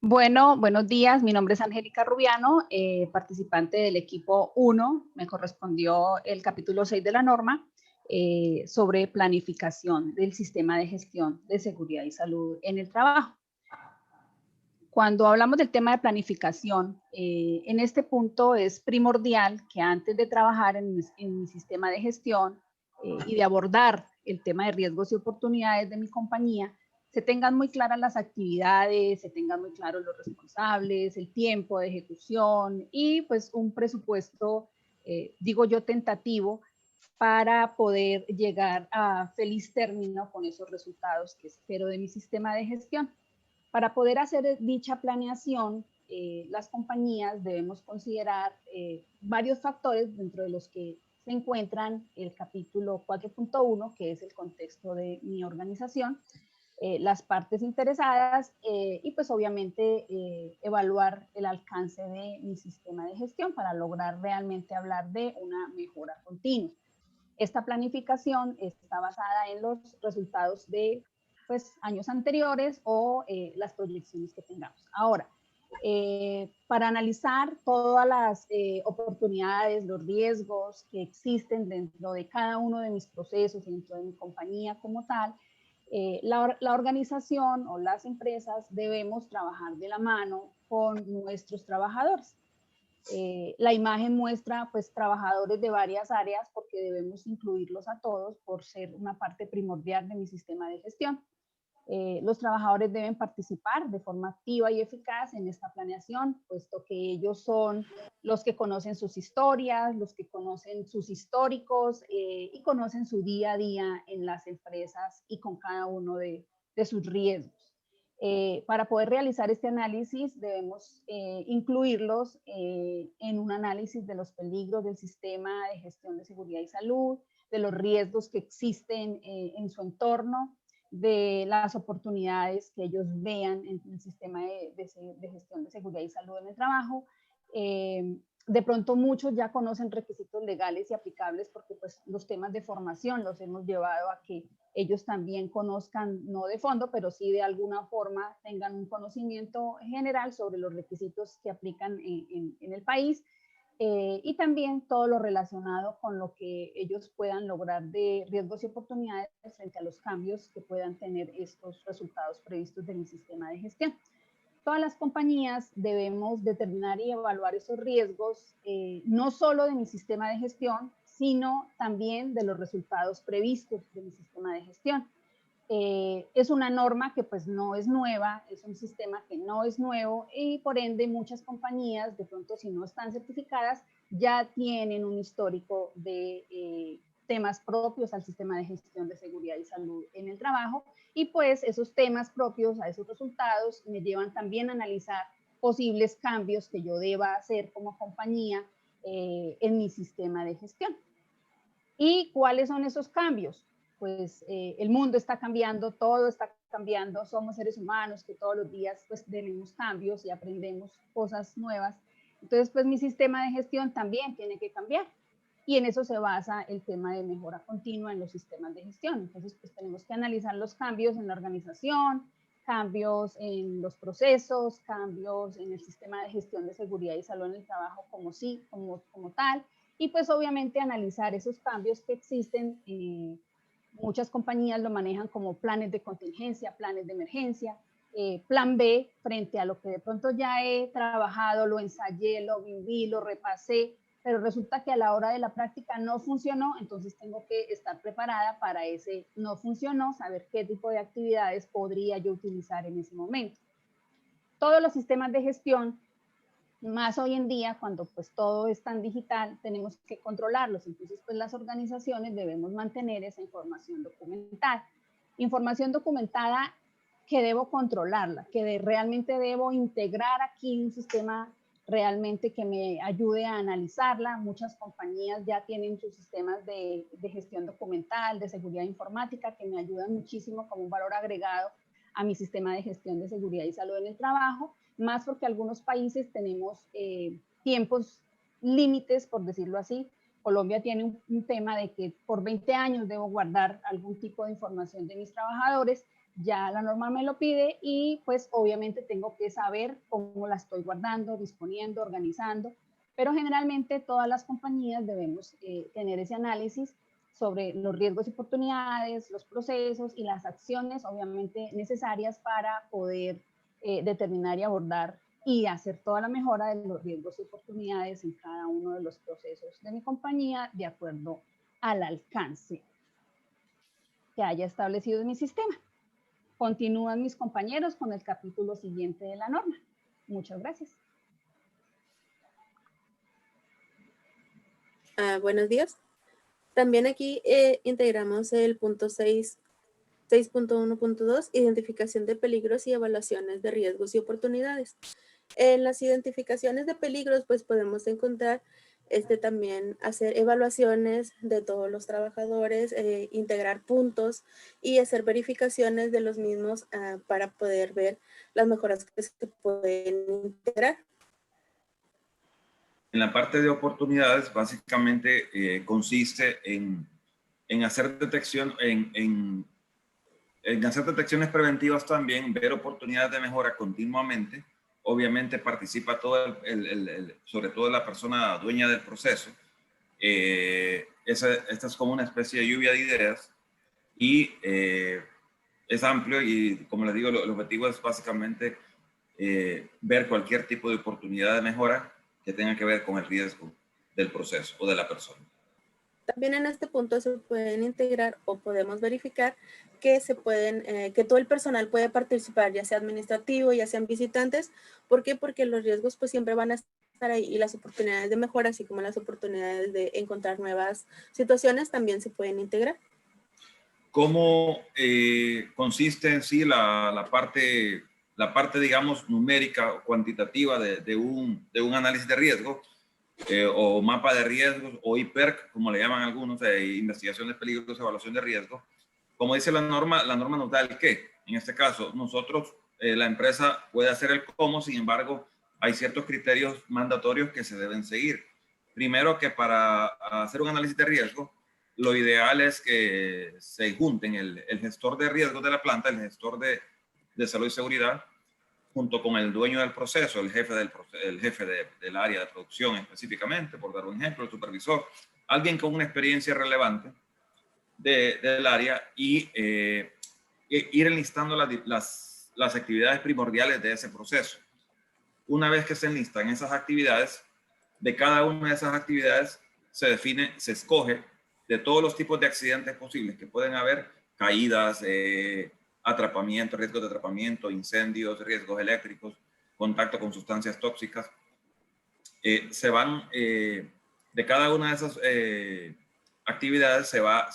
Bueno, buenos días. Mi nombre es Angélica Rubiano, participante del equipo 1. Me correspondió el capítulo 6 de la norma sobre planificación del sistema de gestión de seguridad y salud en el trabajo. Cuando hablamos del tema de planificación, en este punto es primordial que antes de trabajar en mi sistema de gestión y de abordar el tema de riesgos y oportunidades de mi compañía, se tengan muy claras las actividades, se tengan muy claros los responsables, el tiempo de ejecución y pues un presupuesto, digo yo, tentativo para poder llegar a feliz término con esos resultados que espero de mi sistema de gestión. Para poder hacer dicha planeación, las compañías debemos considerar varios factores, dentro de los que se encuentran el capítulo 4.1, que es el contexto de mi organización, las partes interesadas y pues obviamente evaluar el alcance de mi sistema de gestión para lograr realmente hablar de una mejora continua. Esta planificación está basada en los resultados de pues, años anteriores o las proyecciones que tengamos. Ahora, para analizar todas las oportunidades, los riesgos que existen dentro de cada uno de mis procesos, dentro de mi compañía como tal, la organización o las empresas debemos trabajar de la mano con nuestros trabajadores. La imagen muestra pues trabajadores de varias áreas porque debemos incluirlos a todos por ser una parte primordial de mi sistema de gestión. Los trabajadores deben participar de forma activa y eficaz en esta planeación, puesto que ellos son los que conocen sus historias, los que conocen sus históricos y conocen su día a día en las empresas y con cada uno de sus riesgos. Para poder realizar este análisis debemos incluirlos en un análisis de los peligros del sistema de gestión de seguridad y salud, de los riesgos que existen en su entorno, de las oportunidades que ellos vean en el sistema de gestión de seguridad y salud en el trabajo. De pronto muchos ya conocen requisitos legales y aplicables porque pues los temas de formación los hemos llevado a que ellos también conozcan, no de fondo, pero sí de alguna forma tengan un conocimiento general sobre los requisitos que aplican en el país y también todo lo relacionado con lo que ellos puedan lograr de riesgos y oportunidades frente a los cambios que puedan tener estos resultados previstos de mi sistema de gestión. Todas las compañías debemos determinar y evaluar esos riesgos, no solo de mi sistema de gestión, sino también de los resultados previstos de mi sistema de gestión. Es una norma que pues no es nueva, es un sistema que no es nuevo y por ende muchas compañías, de pronto si no están certificadas, ya tienen un histórico de temas propios al sistema de gestión de seguridad y salud en el trabajo y pues esos temas propios a esos resultados me llevan también a analizar posibles cambios que yo deba hacer como compañía en mi sistema de gestión. ¿Y cuáles son esos cambios? Pues el mundo está cambiando, todo está cambiando, somos seres humanos que todos los días pues tenemos cambios y aprendemos cosas nuevas. Entonces pues mi sistema de gestión también tiene que cambiar y en eso se basa el tema de mejora continua en los sistemas de gestión. Entonces pues tenemos que analizar los cambios en la organización, cambios en los procesos, cambios en el sistema de gestión de seguridad y salud en el trabajo como tal, y pues obviamente analizar esos cambios que existen. Muchas compañías lo manejan como planes de contingencia, planes de emergencia, plan B frente a lo que de pronto ya he trabajado, lo ensayé, lo viví, lo repasé, pero resulta que a la hora de la práctica no funcionó, entonces tengo que estar preparada para ese no funcionó, saber qué tipo de actividades podría yo utilizar en ese momento. Todos los sistemas de gestión, más hoy en día, cuando pues todo es tan digital, tenemos que controlarlos. Entonces, pues las organizaciones debemos mantener esa información documentada. Información documentada que debo controlarla, realmente debo integrar aquí un sistema realmente que me ayude a analizarla. Muchas compañías ya tienen sus sistemas de gestión documental, de seguridad informática, que me ayudan muchísimo como un valor agregado a mi sistema de gestión de seguridad y salud en el trabajo, más porque algunos países tenemos tiempos límites, por decirlo así. Colombia tiene un tema de que por 20 años debo guardar algún tipo de información de mis trabajadores. ya la norma me lo pide y pues obviamente tengo que saber cómo la estoy guardando, disponiendo, organizando, pero generalmente todas las compañías debemos tener ese análisis sobre los riesgos y oportunidades, los procesos y las acciones obviamente necesarias para poder determinar y abordar y hacer toda la mejora de los riesgos y oportunidades en cada uno de los procesos de mi compañía de acuerdo al alcance que haya establecido en mi sistema. Continúan mis compañeros con el capítulo siguiente de la norma. Muchas gracias. Buenos días. También aquí integramos el punto 6.1.2, identificación de peligros y evaluaciones de riesgos y oportunidades. En las identificaciones de peligros, pues podemos encontrar también hacer evaluaciones de todos los trabajadores, integrar puntos y hacer verificaciones de los mismos para poder ver las mejoras que se pueden integrar. En la parte de oportunidades, básicamente consiste en hacer detección, en hacer detecciones preventivas también, ver oportunidades de mejora continuamente. Obviamente participa todo sobre todo la persona dueña del proceso. Esta es como una especie de lluvia de ideas y es amplio y, como les digo, el objetivo es básicamente ver cualquier tipo de oportunidad de mejora que tenga que ver con el riesgo del proceso o de la persona. También en este punto se pueden integrar o podemos verificar que que todo el personal puede participar, ya sea administrativo, ya sean visitantes. ¿Por qué? Porque los riesgos pues siempre van a estar ahí y las oportunidades de mejora, así como las oportunidades de encontrar nuevas situaciones, también se pueden integrar. ¿Cómo consiste en sí la parte, digamos, numérica o cuantitativa de un análisis de riesgo o mapa de riesgos o IPERC, como le llaman algunos, investigación de peligros, evaluación de riesgo? Como dice la norma nos da el qué. En este caso, nosotros, la empresa puede hacer el cómo, sin embargo, hay ciertos criterios mandatorios que se deben seguir. Primero, que para hacer un análisis de riesgo, lo ideal es que se junten el gestor de riesgos de la planta, el gestor de salud y seguridad, junto con el dueño del proceso, el jefe del área de producción específicamente, por dar un ejemplo, el supervisor, alguien con una experiencia relevante del área y ir enlistando las actividades primordiales de ese proceso. Una vez que se enlistan esas actividades, de cada una de esas actividades se escoge de todos los tipos de accidentes posibles que pueden haber: caídas, atrapamiento, riesgos de atrapamiento, incendios, riesgos eléctricos, contacto con sustancias tóxicas. De cada una de esas actividades se va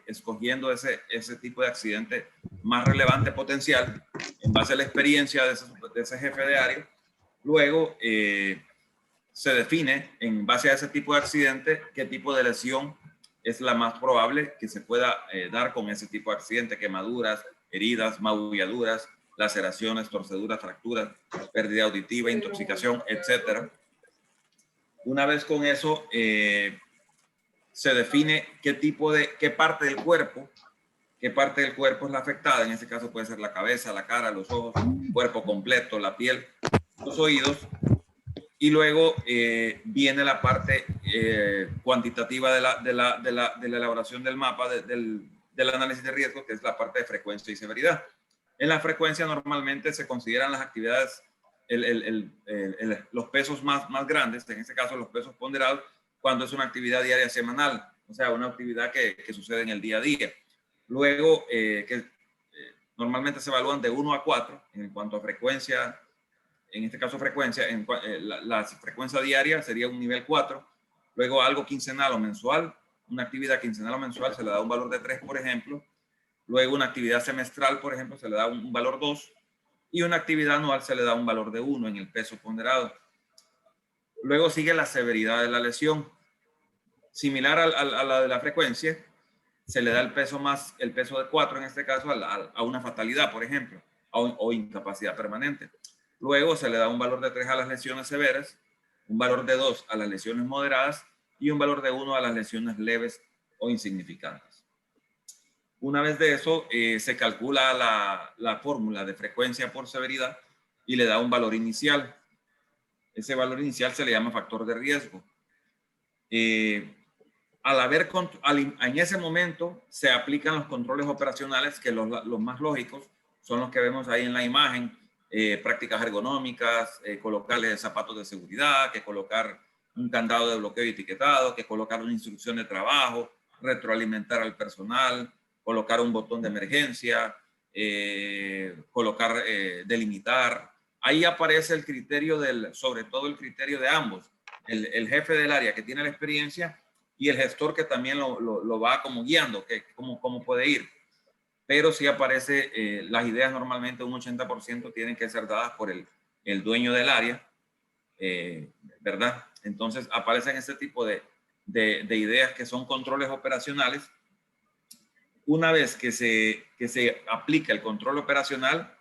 escogiendo ese tipo de accidente más relevante potencial en base a la experiencia de ese jefe de área. Luego se define en base a ese tipo de accidente qué tipo de lesión es la más probable que se pueda dar con ese tipo de accidente: quemaduras, heridas, magulladuras, laceraciones, torceduras, fracturas, pérdida auditiva, intoxicación, etc. Una vez con eso, se define qué parte del cuerpo es la afectada. En este caso puede ser la cabeza, la cara, los ojos, cuerpo completo, la piel, los oídos. Y luego viene la parte cuantitativa de la elaboración del mapa, del análisis de riesgo, que es la parte de frecuencia y severidad. En la frecuencia normalmente se consideran las actividades, los pesos más grandes, en este caso los pesos ponderados, cuando es una actividad diaria semanal, o sea, una actividad que sucede en el día a día. Luego, normalmente se evalúan de 1 a 4 en cuanto a frecuencia. En este caso frecuencia, la frecuencia diaria sería un nivel 4, luego algo quincenal o mensual, una actividad quincenal o mensual se le da un valor de 3, por ejemplo, luego una actividad semestral, por ejemplo, se le da un valor 2, y una actividad anual se le da un valor de 1 en el peso ponderado. Luego sigue la severidad de la lesión. Similar a la de la frecuencia, se le da el peso de 4 en este caso a una fatalidad, por ejemplo, o incapacidad permanente. Luego se le da un valor de 3 a las lesiones severas, un valor de 2 a las lesiones moderadas y un valor de 1 a las lesiones leves o insignificantes. Una vez de eso, se calcula la fórmula de frecuencia por severidad y le da un valor inicial. Ese valor inicial se le llama factor de riesgo. En ese momento se aplican los controles operacionales, que los más lógicos son los que vemos ahí en la imagen: prácticas ergonómicas, colocarle zapatos de seguridad, que colocar un candado de bloqueo y etiquetado, que colocar una instrucción de trabajo, retroalimentar al personal, colocar un botón de emergencia, delimitar. Ahí aparece el criterio sobre todo el criterio de ambos, el jefe del área que tiene la experiencia y el gestor que también lo va como guiando, cómo puede ir. Pero sí aparece, las ideas normalmente un 80% tienen que ser dadas por el dueño del área, ¿verdad? Entonces aparecen este tipo de ideas que son controles operacionales. Una vez que se aplica el control operacional,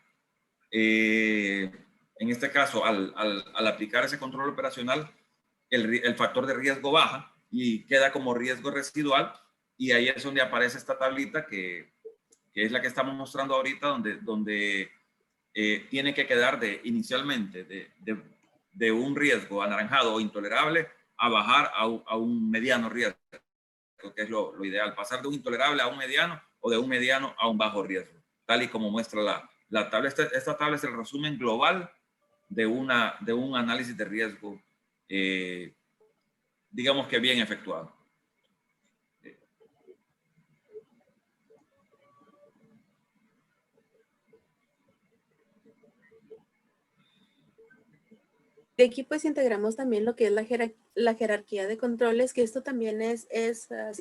en este caso, al aplicar ese control operacional, el factor de riesgo baja y queda como riesgo residual, y ahí es donde aparece esta tablita que es la que estamos mostrando ahorita, donde tiene que quedar inicialmente de un riesgo anaranjado o intolerable a bajar a un mediano riesgo, que es lo ideal, pasar de un intolerable a un mediano o de un mediano a un bajo riesgo, tal y como muestra la tabla. Esta tabla es el resumen global de un análisis de riesgo, digamos que bien efectuado. De aquí pues integramos también lo que es la jerarquía de controles, que esto también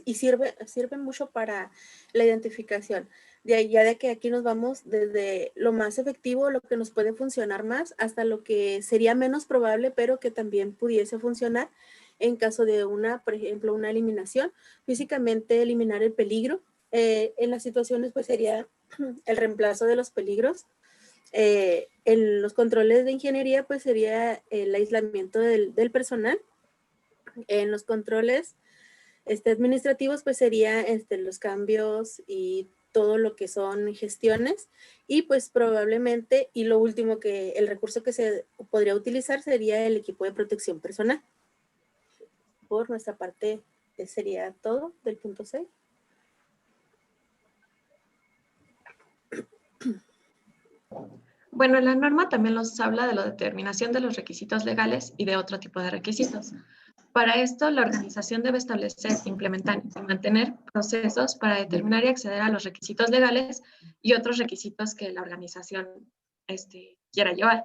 y sirve mucho para la identificación. Ya de que aquí nos vamos desde lo más efectivo, lo que nos puede funcionar más, hasta lo que sería menos probable, pero que también pudiese funcionar en caso de por ejemplo, una eliminación. Físicamente eliminar el peligro. En las situaciones pues sería el reemplazo de los peligros. En los controles de ingeniería pues sería el aislamiento del personal. En los controles administrativos pues sería los cambios y todo lo que son gestiones, y pues probablemente, y lo último, que el recurso que se podría utilizar sería el equipo de protección personal. Por nuestra parte sería todo del punto 6. Bueno, la norma también nos habla de la determinación de los requisitos legales y de otro tipo de requisitos. Para esto, la organización debe establecer, implementar y mantener procesos para determinar y acceder a los requisitos legales y otros requisitos que la organización quiera llevar.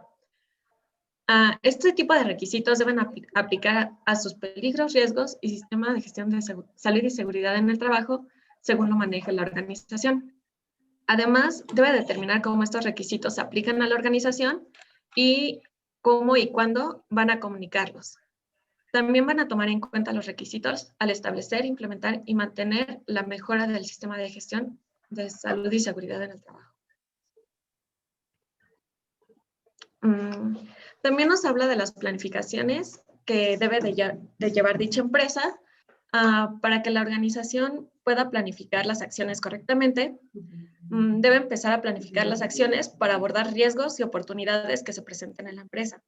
Este tipo de requisitos deben aplicar a sus peligros, riesgos y sistema de gestión de salud y seguridad en el trabajo según lo maneje la organización. Además, debe determinar cómo estos requisitos se aplican a la organización y cómo y cuándo van a comunicarlos. También van a tomar en cuenta los requisitos al establecer, implementar y mantener la mejora del sistema de gestión de salud y seguridad en el trabajo. También nos habla de las planificaciones que debe de llevar dicha empresa para que la organización pueda planificar las acciones correctamente. Debe empezar a planificar las acciones para abordar riesgos y oportunidades que se presenten en la empresa.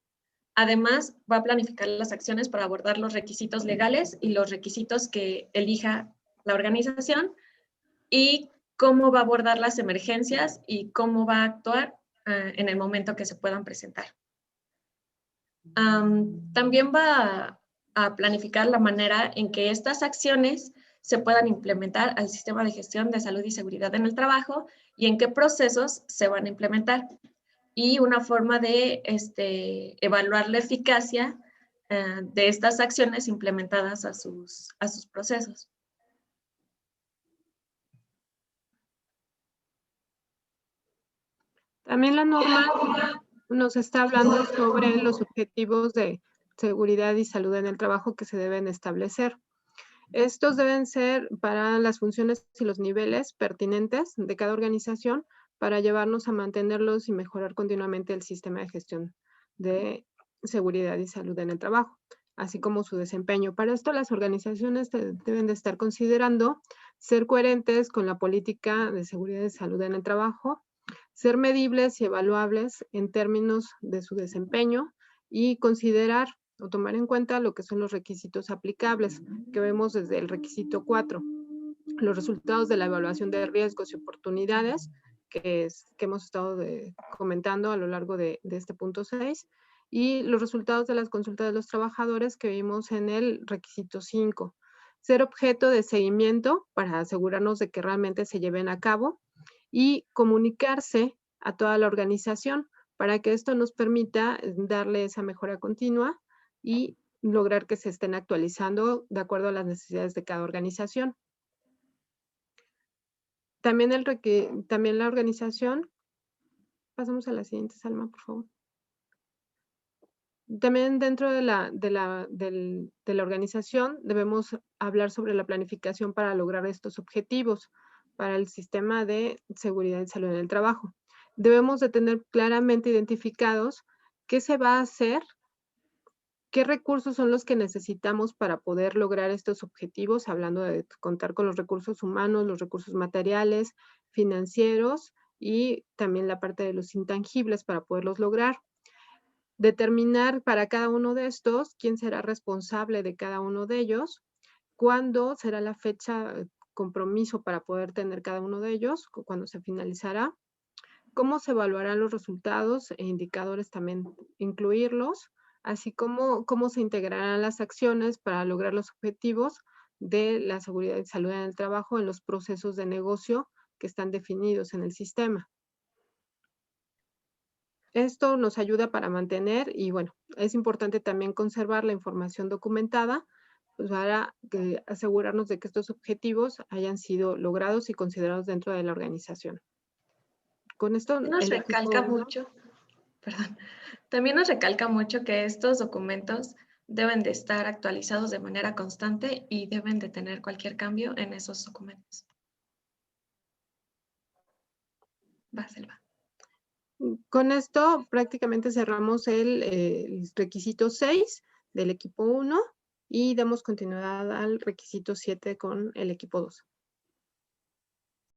Además, va a planificar las acciones para abordar los requisitos legales y los requisitos que elija la organización, y cómo va a abordar las emergencias y cómo va a actuar en el momento que se puedan presentar. También va a planificar la manera en que estas acciones se puedan implementar al sistema de gestión de salud y seguridad en el trabajo y en qué procesos se van a implementar, y una forma de evaluar la eficacia de estas acciones implementadas a sus procesos. También la norma nos está hablando sobre los objetivos de seguridad y salud en el trabajo que se deben establecer. Estos deben ser para las funciones y los niveles pertinentes de cada organización para llevarnos a mantenerlos y mejorar continuamente el sistema de gestión de seguridad y salud en el trabajo, así como su desempeño. Para esto, las organizaciones deben de estar considerando ser coherentes con la política de seguridad y salud en el trabajo, ser medibles y evaluables en términos de su desempeño y considerar o tomar en cuenta lo que son los requisitos aplicables que vemos desde el requisito 4. Los resultados de la evaluación de riesgos y oportunidades que hemos estado comentando a lo largo de este punto 6 y los resultados de las consultas de los trabajadores que vimos en el requisito 5. Ser objeto de seguimiento para asegurarnos de que realmente se lleven a cabo y comunicarse a toda la organización para que esto nos permita darle esa mejora continua y lograr que se estén actualizando de acuerdo a las necesidades de cada organización. También, también la organización, pasamos a la siguiente, Salma, por favor. También dentro de la organización debemos hablar sobre la planificación para lograr estos objetivos para el sistema de seguridad y salud en el trabajo. Debemos de tener claramente identificados qué se va a hacer, qué recursos son los que necesitamos para poder lograr estos objetivos, hablando de contar con los recursos humanos, los recursos materiales, financieros y también la parte de los intangibles para poderlos lograr. Determinar para cada uno de estos quién será responsable de cada uno de ellos, cuándo será la fecha compromiso para poder tener cada uno de ellos, cuándo se finalizará, cómo se evaluarán los resultados e indicadores también incluirlos, así como cómo se integrarán las acciones para lograr los objetivos de la seguridad y salud en el trabajo en los procesos de negocio que están definidos en el sistema. Esto nos ayuda para mantener y bueno, es importante también conservar la información documentada pues para asegurarnos de que estos objetivos hayan sido logrados y considerados dentro de la organización. Con esto Nos recalca mucho, perdón, también nos recalca mucho que estos documentos deben de estar actualizados de manera constante y deben de tener cualquier cambio en esos documentos. Va, Selva. Con esto prácticamente cerramos el requisito 6 del equipo 1 y damos continuidad al requisito 7 con el equipo 2.